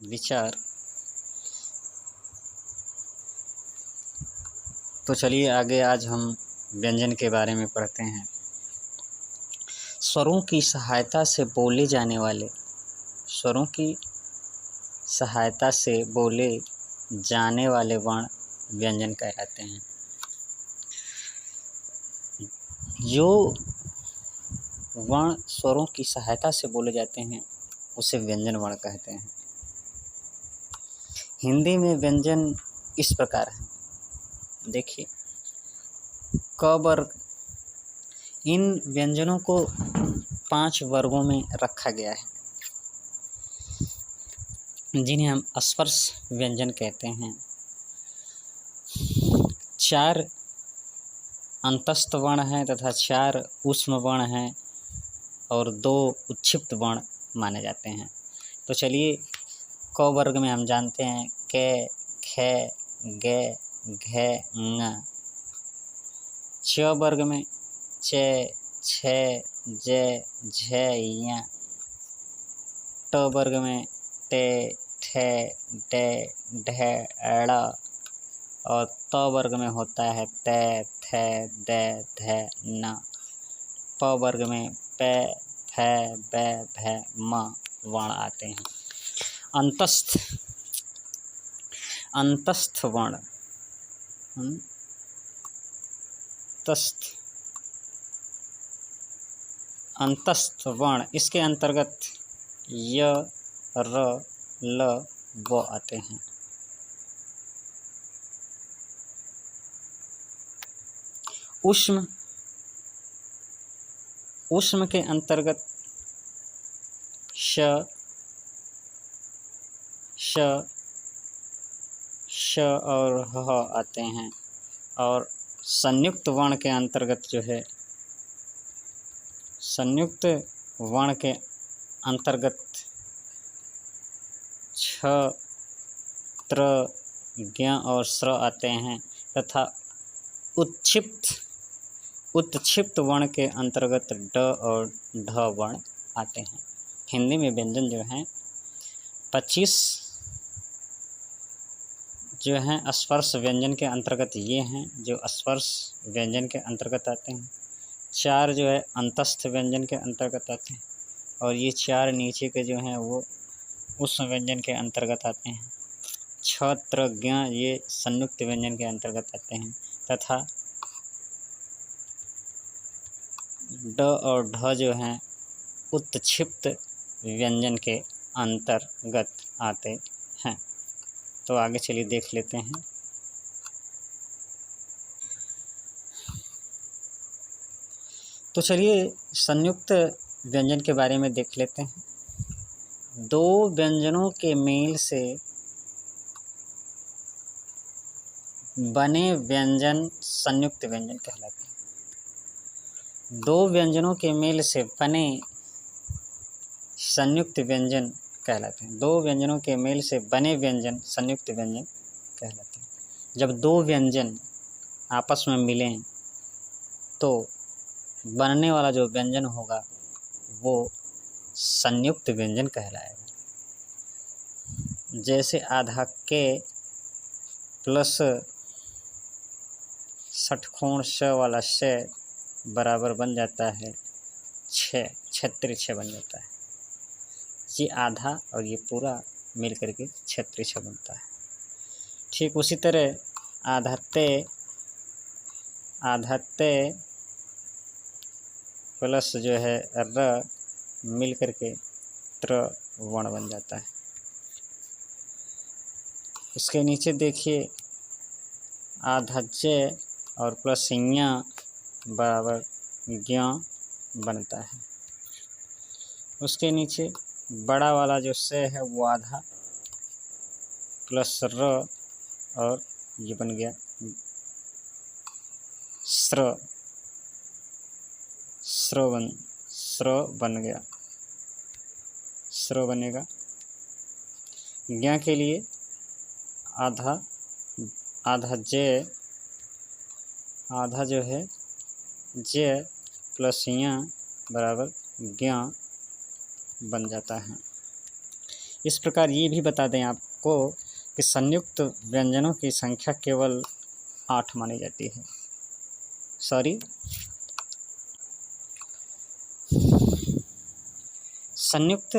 विचार। तो चलिए आगे आज हम व्यंजन के बारे में पढ़ते हैं। स्वरों की सहायता से बोले जाने वाले, स्वरों की सहायता से बोले जाने वाले वर्ण व्यंजन कहलाते हैं। जो वर्ण स्वरों की सहायता से बोले जाते हैं उसे व्यंजन वर्ण कहते हैं। हिंदी में व्यंजन इस प्रकार है, देखिए क वर्ग। इन व्यंजनों को 5 वर्गों में रखा गया है, जिन्हें हम स्पर्श व्यंजन कहते हैं। 4 अंतस्थ वर्ण हैं तथा 4 ऊष्म वर्ण हैं और 2 उच्छिप्त वर्ण माने जाते हैं। तो चलिए क वर्ग में हम जानते हैं क, ख, ग, घ, ङ। च वर्ग में च, छ, ज, झ, ञ। ट वर्ग में ट, ठ, ड, ढ, ड़। और त वर्ग में होता है त, थ, द, ध, न। प वर्ग में प, फ, ब, भ, म वर्ण आते हैं। अंतस्थ वर्ण, अंतस्थ वर्ण इसके अंतर्गत य, र, ल, व आते हैं। ऊष्म के अंतर्गत श, श और ह आते हैं। और संयुक्त वर्ण के अंतर्गत जो है, संयुक्त वर्ण के अंतर्गत छ, त्र, ज्ञ और स्र आते हैं तथा उत्क्षिप्त वर्ण के अंतर्गत ड और ढ वर्ण आते हैं। हिंदी में व्यंजन जो हैं 25 जो हैं स्पर्श व्यंजन के अंतर्गत ये हैं जो स्पर्श व्यंजन के अंतर्गत आते हैं। 4 जो है अंतस्थ व्यंजन के अंतर्गत आते हैं और ये 4 नीचे के जो हैं वो उस व्यंजन के अंतर्गत आते हैं। छ, त्र, ज्ञ ये संयुक्त व्यंजन के अंतर्गत आते हैं तथा ड और ढ जो हैं उत्क्षिप्त व्यंजन के अंतर्गत आते हैं। तो आगे चलिए देख लेते हैं। तो चलिए संयुक्त व्यंजन के बारे में देख लेते हैं। 2 व्यंजनों के मेल से बने व्यंजन संयुक्त व्यंजन कहलाते हैं। 2 व्यंजनों के मेल से बने संयुक्त व्यंजन कहलाते हैं। 2 व्यंजनों के मेल से बने व्यंजन संयुक्त व्यंजन कहलाते हैं। जब 2 व्यंजन आपस में मिलें तो बनने वाला जो व्यंजन होगा वो संयुक्त व्यंजन कहलाएगा। जैसे आधा के प्लस षटकोण श वाला श बराबर बन जाता है 6, छत्रि 6 बन जाता है। ये आधा और ये पूरा मिल करके छत्रि 6 बनता है। ठीक उसी तरह आधा ते प्लस जो है र मिल करके त्र वर्ण बन जाता है। इसके नीचे देखिए आधा ज और प्लस ञ बराबर ज्ञ बनता है। उसके नीचे बड़ा वाला जो से है वो आधा प्लस र और ये बन गया स्र बन गया, स्र बनेगा। ज्ञ के लिए आधा जो है ज प्लस ञ बराबर ज्ञ बन जाता है। इस प्रकार ये भी बता दें आपको कि संयुक्त व्यंजनों की संख्या केवल 8 मानी जाती है। संयुक्त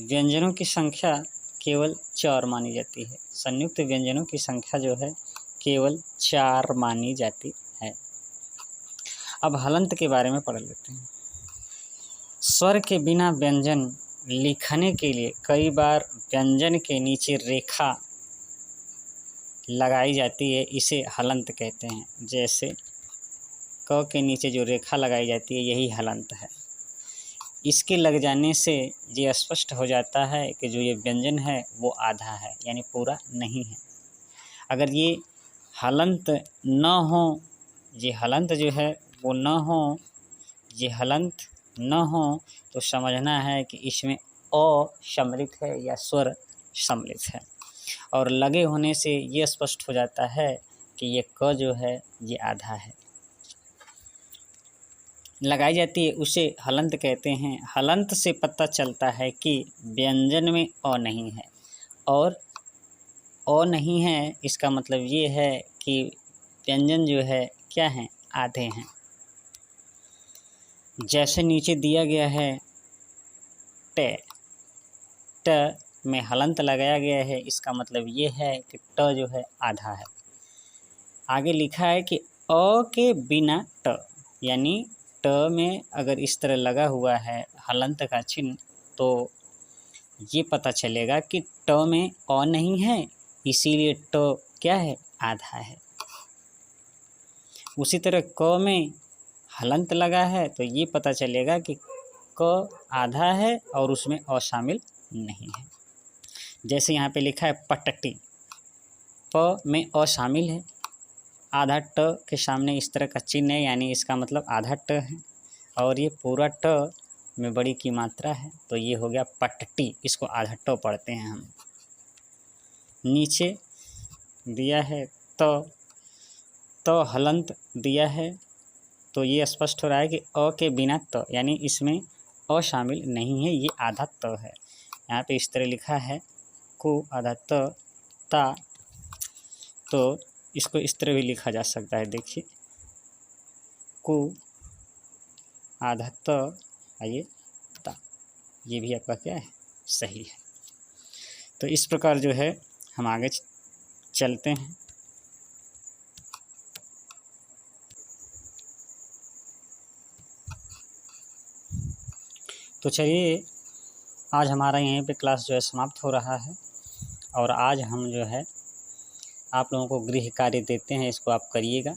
व्यंजनों की संख्या केवल 4 मानी जाती है। संयुक्त व्यंजनों की संख्या जो है केवल 4 मानी जाती है। अब हलंत के बारे में पढ़ लेते हैं। स्वर के बिना व्यंजन लिखने के लिए कई बार व्यंजन के नीचे रेखा लगाई जाती है, इसे हलंत कहते हैं। जैसे क के नीचे जो रेखा लगाई जाती है यही हलंत है। इसके लग जाने से ये स्पष्ट हो जाता है कि जो ये व्यंजन है वो आधा है, यानी पूरा नहीं है। अगर ये हलंत न हो, ये हलंत जो है वो न हो, ये हलंत न हो तो समझना है कि इसमें अ सम्मिलित है या स्वर सम्मिलित है। और लगे होने से ये स्पष्ट हो जाता है कि ये क जो है ये आधा है। लगाई जाती है उसे हलंत कहते हैं। हलंत से पता चलता है कि व्यंजन में अ नहीं है, और अ नहीं है इसका मतलब ये है कि व्यंजन जो है क्या है, आधे हैं। जैसे नीचे दिया गया है ट में हलंत लगाया गया है, इसका मतलब ये है कि ट जो है आधा है। आगे लिखा है कि अ के बिना ट, यानी ट में अगर इस तरह लगा हुआ है हलंत का चिन्ह तो ये पता चलेगा कि ट में अ नहीं है, इसीलिए ट क्या है, आधा है। उसी तरह क में हलंत लगा है तो ये पता चलेगा कि क आधा है और उसमें अ शामिल नहीं है। जैसे यहाँ पे लिखा है पटटी, प में अ शामिल है, आधा ट के सामने इस तरह का चिन्ह है, यानी इसका मतलब आधा ट है, और ये पूरा ट में बड़ी की मात्रा है तो ये हो गया पटटी। इसको आधा ट पढ़ते हैं हम। नीचे दिया है तो हलंत दिया है तो ये स्पष्ट हो रहा है कि अ के बिना त, यानी इसमें अ शामिल नहीं है, ये आधा त है। यहाँ पे इस तरह लिखा है को आधा त ता, तो इसको इस तरह भी लिखा जा सकता है। देखिए को आधा त आइए ता, ये भी आपका क्या है, सही है। तो इस प्रकार जो है हम आगे चलते हैं। तो चलिए आज हमारा यहीं पे क्लास जो है समाप्त हो रहा है, और आज हम जो है आप लोगों को गृह कार्य देते हैं, इसको आप करिएगा।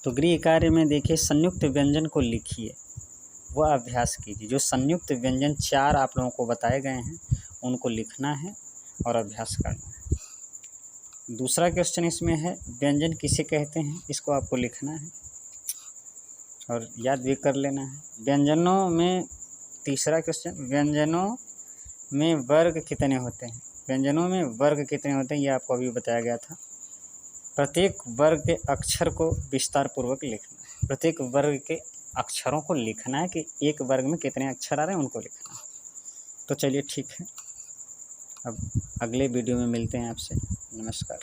तो गृह कार्य में देखिए संयुक्त व्यंजन को लिखिए, वह अभ्यास कीजिए। जो संयुक्त व्यंजन 4 आप लोगों को बताए गए हैं उनको लिखना है और अभ्यास करना है। दूसरा क्वेश्चन इसमें है व्यंजन किसे कहते हैं, इसको आपको लिखना है और याद भी कर लेना है। व्यंजनों में तीसरा क्वेश्चन, व्यंजनों में वर्ग कितने होते हैं। व्यंजनों में वर्ग कितने होते हैं ये आपको अभी बताया गया था। प्रत्येक वर्ग के अक्षर को विस्तार पूर्वक लिखना है। प्रत्येक वर्ग के अक्षरों को लिखना है कि एक वर्ग में कितने अक्षर आ रहे हैं उनको लिखना है। तो चलिए ठीक है, अब अगले वीडियो में मिलते हैं आपसे। नमस्कार।